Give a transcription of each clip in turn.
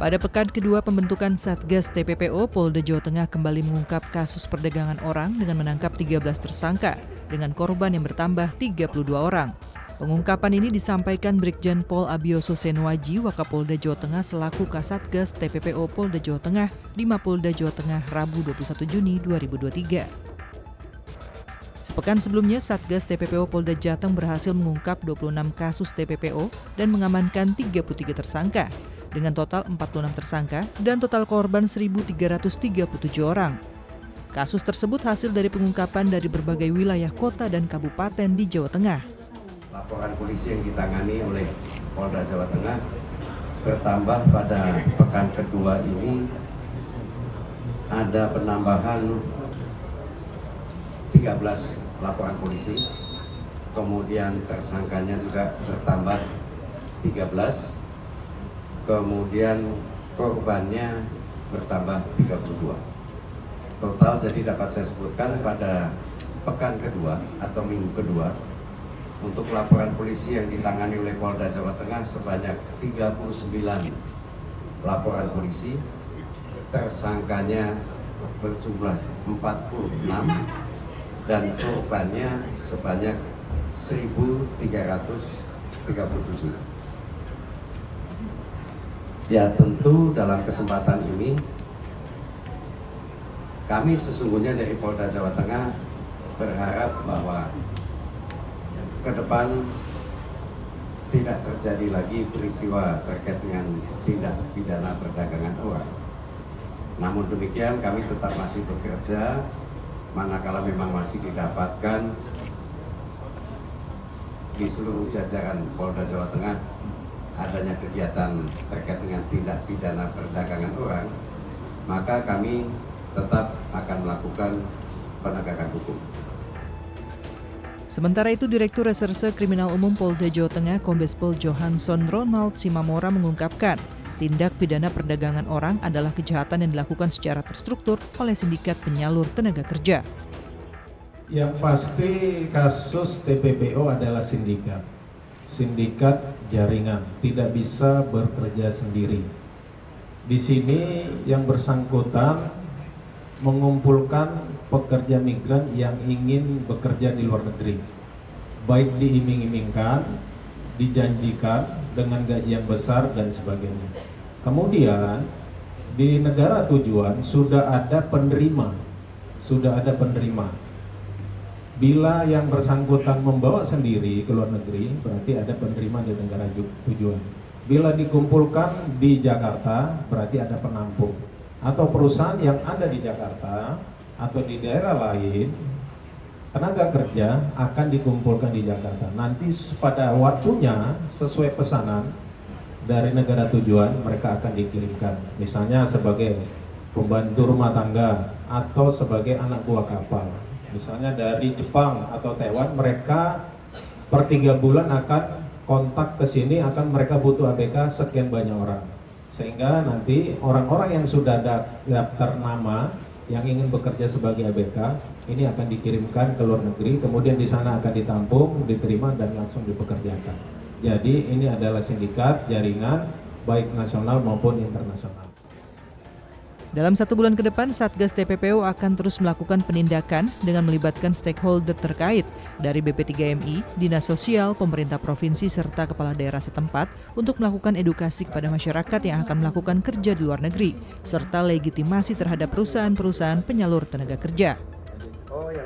Pada pekan kedua pembentukan Satgas TPPO, Polda Jawa Tengah kembali mengungkap kasus perdagangan orang dengan menangkap 13 tersangka, dengan korban yang bertambah 32 orang. Pengungkapan ini disampaikan Brigjen Pol Abioso Senwaji, Wakapolda Jawa Tengah selaku Kasatgas TPPO Polda Jawa Tengah di Mapolda Jawa Tengah Rabu 21 Juni 2023. Sepekan sebelumnya, Satgas TPPO Polda Jateng berhasil mengungkap 26 kasus TPPO dan mengamankan 33 tersangka, dengan total 46 tersangka dan total korban 1.337 orang. Kasus tersebut hasil dari pengungkapan dari berbagai wilayah kota dan kabupaten di Jawa Tengah. Laporan polisi yang ditangani oleh Polda Jawa Tengah bertambah pada pekan kedua ini ada penambahan 13 laporan polisi, kemudian tersangkanya juga bertambah 13, kemudian korbannya bertambah 32. Total jadi dapat saya sebutkan pada pekan kedua atau minggu kedua untuk laporan polisi yang ditangani oleh Polda Jawa Tengah sebanyak 39 laporan polisi, tersangkanya berjumlah 46 dan korbannya sebanyak 1.337. Ya, tentu dalam kesempatan ini kami sesungguhnya dari Polda Jawa Tengah berharap bahwa ke depan tidak terjadi lagi peristiwa terkait dengan tindak pidana perdagangan orang. Namun demikian kami tetap masih bekerja manakala memang masih didapatkan di seluruh jajaran Polda Jawa Tengah adanya kegiatan terkait dengan tindak pidana perdagangan orang, maka kami tetap akan melakukan penegakan hukum. Sementara itu, Direktur Reserse Kriminal Umum Polda Jawa Tengah Kombes Pol Johansson Ronald Simamora mengungkapkan, tindak pidana perdagangan orang adalah kejahatan yang dilakukan secara terstruktur oleh sindikat penyalur tenaga kerja. Yang pasti kasus TPPO adalah sindikat jaringan, tidak bisa bekerja sendiri. Di sini yang bersangkutan mengumpulkan pekerja migran yang ingin bekerja di luar negeri, baik diiming-imingkan, dijanjikan dengan gaji yang besar dan sebagainya. Kemudian di negara tujuan sudah ada penerima. Bila yang bersangkutan membawa sendiri ke luar negeri, berarti ada penerima di negara tujuan. Bila dikumpulkan di Jakarta, berarti ada penampung. Atau perusahaan yang ada di Jakarta atau di daerah lain, tenaga kerja akan dikumpulkan di Jakarta. Nanti pada waktunya sesuai pesanan dari negara tujuan mereka akan dikirimkan. Misalnya sebagai pembantu rumah tangga atau sebagai anak buah kapal. Misalnya dari Jepang atau Taiwan, mereka per 3 bulan akan kontak ke sini, akan mereka butuh ABK sekian banyak orang. Sehingga nanti orang-orang yang sudah daftar nama yang ingin bekerja sebagai ABK ini akan dikirimkan ke luar negeri, kemudian di sana akan ditampung, diterima dan langsung dipekerjakan. Jadi ini adalah sindikat jaringan baik nasional maupun internasional. Dalam 1 bulan ke depan, Satgas TPPO akan terus melakukan penindakan dengan melibatkan stakeholder terkait dari BP3MI, Dinas Sosial, pemerintah provinsi, serta kepala daerah setempat untuk melakukan edukasi kepada masyarakat yang akan melakukan kerja di luar negeri, serta legitimasi terhadap perusahaan-perusahaan penyalur tenaga kerja.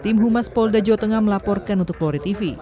Tim Humas Polda Jawa Tengah melaporkan untuk Polri TV.